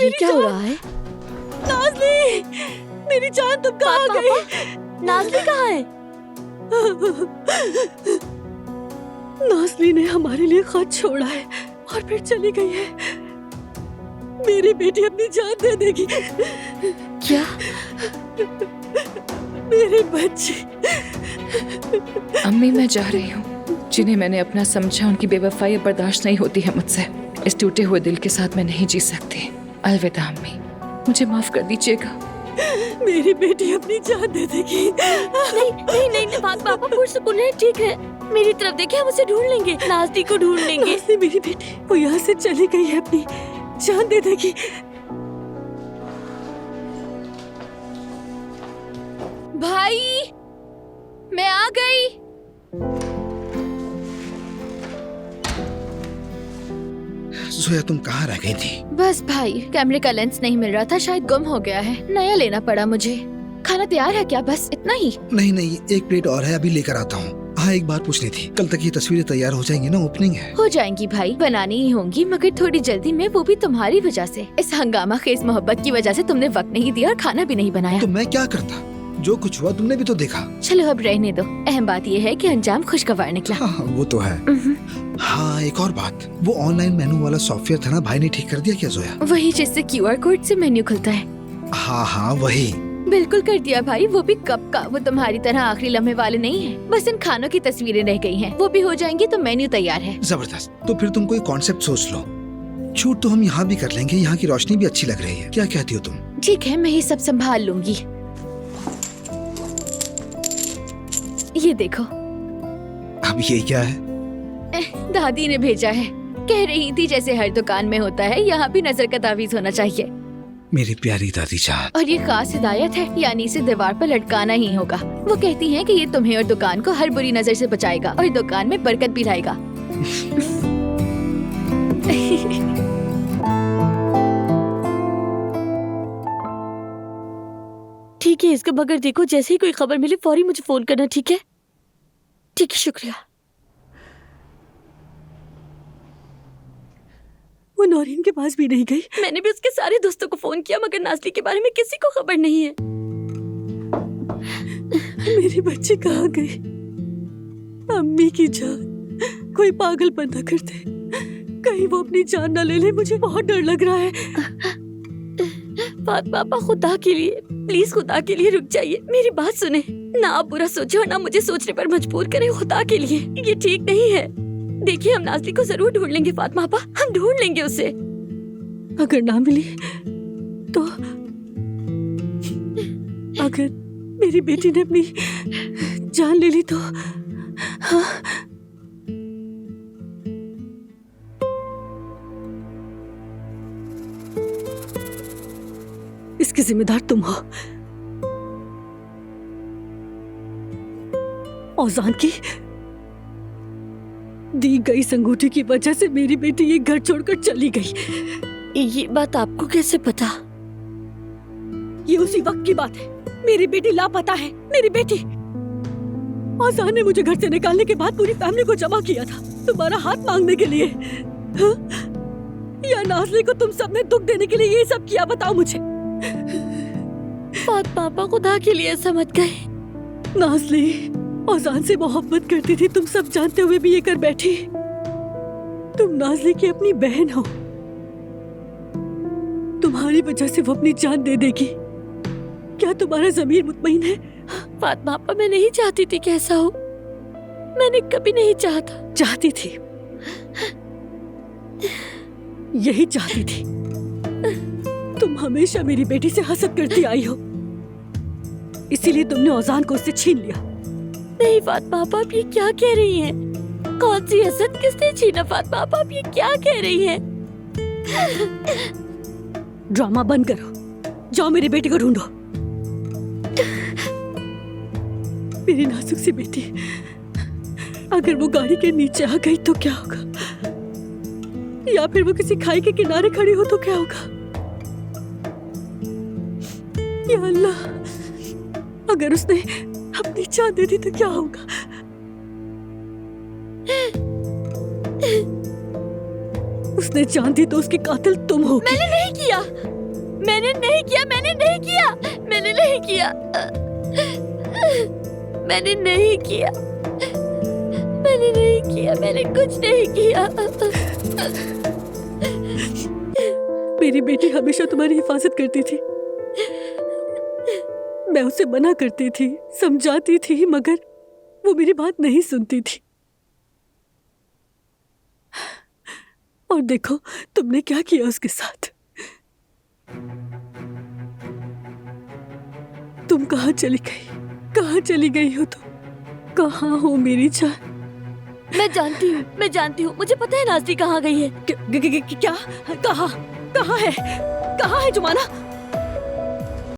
ये क्या हो रहा है? नाज़ली, मेरी जान तुम कहाँ गई? नाज़ली कहाँ है? नाज़ली ने हमारे लिए खत छोड़ा है और फिर चली गई है। मेरी बेटी अपनी जान दे देगी। क्या? मेरे बच्चे। अम्मी, मैं जा रही हूँ। जिन्हें मैंने अपना समझा उनकी बेवफाई अब बर्दाश्त नहीं होती है मुझसे। इस टूटे हुए दिल के साथ मैं नहीं जी सकती। अलविदा अम्मी, मुझे माफ कर दीजिएगा। मेरी बेटी अपनी जान दे देगी। नहीं नहीं नहीं पापा पुरसुकून है, ठीक है। मेरी तरफ देखिए, हम उसे ढूंढ लेंगे, नाज़ली को ढूंढ लेंगे। नाज़ली मेरी बेटी, वो यहाँ से चली गई है, अपनी जान दे देगी। भाई, मैं आ गई। जोया, तुम कहाँ रह गई थी? बस भाई, कैमरे का लेंस नहीं मिल रहा था, शायद गुम हो गया है, नया लेना पड़ा मुझे। खाना तैयार है क्या? बस इतना ही? नहीं, एक प्लेट और है, अभी लेकर आता हूँ। हाँ, एक बात पूछनी थी, कल तक ये तस्वीरें तैयार हो जाएंगी ना? ओपनिंग है। हो जाएंगी भाई, बनानी ही होंगी, मगर थोड़ी जल्दी में, वो भी तुम्हारी वजह से। इस हंगामा खेज मोहब्बत की वजह से तुमने वक्त नहीं दिया और खाना भी नहीं बनाया। तो मैं क्या करता? जो कुछ हुआ तुमने भी तो देखा। चलो अब रहने दो, अहम बात ये है कि अंजाम खुशगवार निकला। हाँ, वो तो है। हाँ, एक और बात, वो ऑनलाइन मेनू वाला सॉफ्टवेयर था ना, भाई ने ठीक कर दिया क्या जोया? वही जिससे QR कोड से मेन्यू खुलता है। हाँ, वही। बिल्कुल कर दिया भाई, वो भी कब का। वो तुम्हारी तरह आखिरी लम्हे वाले नहीं है, बस इन खानों की तस्वीरें रह गई हैं, वो भी हो जाएंगी तो मेन्यू तैयार है। जबरदस्त। तो फिर तुम कोई कॉन्सेप्ट सोच लो। शूट तो हम यहाँ भी कर लेंगे, यहाँ की रोशनी भी अच्छी लग रही है। क्या कहती हो तुम? ठीक है, मैं ये सब संभाल लूंगी। ये देखो। अब ये क्या है? दादी ने भेजा है, कह रही थी जैसे हर दुकान में होता है, यहाँ भी नजर का तावीज होना चाहिए। मेरी प्यारी दादी जान। और ये खास हिदायत है, यानी इसे दीवार पर लटकाना ही होगा। वो कहती हैं कि ये तुम्हें और दुकान को हर बुरी नजर से बचाएगा और दुकान में बरकत भी लाएगा। ठीक है, इसके बगैर देखो, जैसे ही कोई खबर मिले फौरी मुझे फोन करना, ठीक है? ठीक है, शुक्रिया। वो नौरीन के पास भी नहीं गई। मैंने भी उसके सारे दोस्तों को फोन किया, मगर नाज़ली के बारे में किसी को खबर नहीं है। मेरे बच्चे कहाँ गए? अम्मी की जान, कोई पागलपन न कर दे, कहीं वो अपनी जान न ले ले, मुझे बहुत डर लग रहा है। पापा, खुदा के लिए, प्लीज खुदा के लिए रुक जाइए, मेरी बात सुने। ना आप बुरा सोचे और ना मुझे सोचने पर मजबूर करें, खुदा के लिए, ये ठीक नहीं है। देखिए, हम नाज़ली को जरूर ढूंढ लेंगे फातिमा आपा, हम ढूंढ लेंगे उसे। अगर ना मिली तो, अगर मेरी बेटी ने अपनी जान ले ली तो, हाँ। इसकी जिम्मेदार तुम हो। औजान की दी गई संगूठी की वजह से मेरी बेटी ये घर छोड़कर चली गई। ये बात आपको कैसे पता? ये उसी वक्त की बात है, मेरी बेटी लापता है। मेरी बेटी, औजान ने मुझे घर से निकालने के बाद पूरी फैमिली को जमा किया था तुम्हारा हाथ मांगने के लिए। हाँ? या नाज़ली को तुम सबने दुख देने के लिए ये सब किया? बताओ मुझे। पापा, खुदा के लिए ऐसा मत कहे। नाज़ली औजान से मोहब्बत करती थी, तुम सब जानते हुए भी ये कर बैठी। तुम नाज़ली की अपनी बहन हो, तुम्हारी वजह से वो अपनी जान दे देगी। क्या तुम्हारा ज़मीर मुतमईन है? फातिमा आपा, मैं नहीं चाहती थी कि ऐसा हो, मैंने कभी नहीं चाहता। चाहती थी, यही चाहती थी। तुम हमेशा मेरी बेटी से हसद करती आई हो, इसीलिए तुमने औजान को उससे छीन लिया। नहीं फातिमा आपा, आप ये क्या कह रही हैं? कौन सी हसद, किसने छीना? फातिमा आपा, आप ये क्या कह रही हैं? ड्रामा बंद करो, जाओ मेरी बेटी को ढूंढो। मेरी नाजुक सी बेटी, अगर वो गाड़ी के नीचे आ गई तो क्या होगा? या फिर वो किसी खाई के किनारे खड़ी हो तो क्या होगा? या अल्लाह, अगर उसने अपनी जान दे दी तो क्या होगा? उसने जान दी तो उसकी कातिल तुम हो। मैंने नहीं किया। किया, मैंने नहीं किया, मैंने नहीं किया, मैंने नहीं किया, मैंने नहीं किया, मैंने कुछ नहीं किया। मेरी बेटी हमेशा तुम्हारी हिफाजत करती थी। मैं उसे मना करती थी, समझाती थी, मगर वो मेरी बात नहीं सुनती थी। और देखो तुमने क्या किया उसके साथ। तुम कहाँ चली गई? कहाँ चली गई हो तुम? कहाँ हो मेरी जान? मैं जानती हूँ, मुझे पता है नाज़ली कहाँ गई है। क्या? कहाँ? कहाँ है? कहाँ है जुमाना?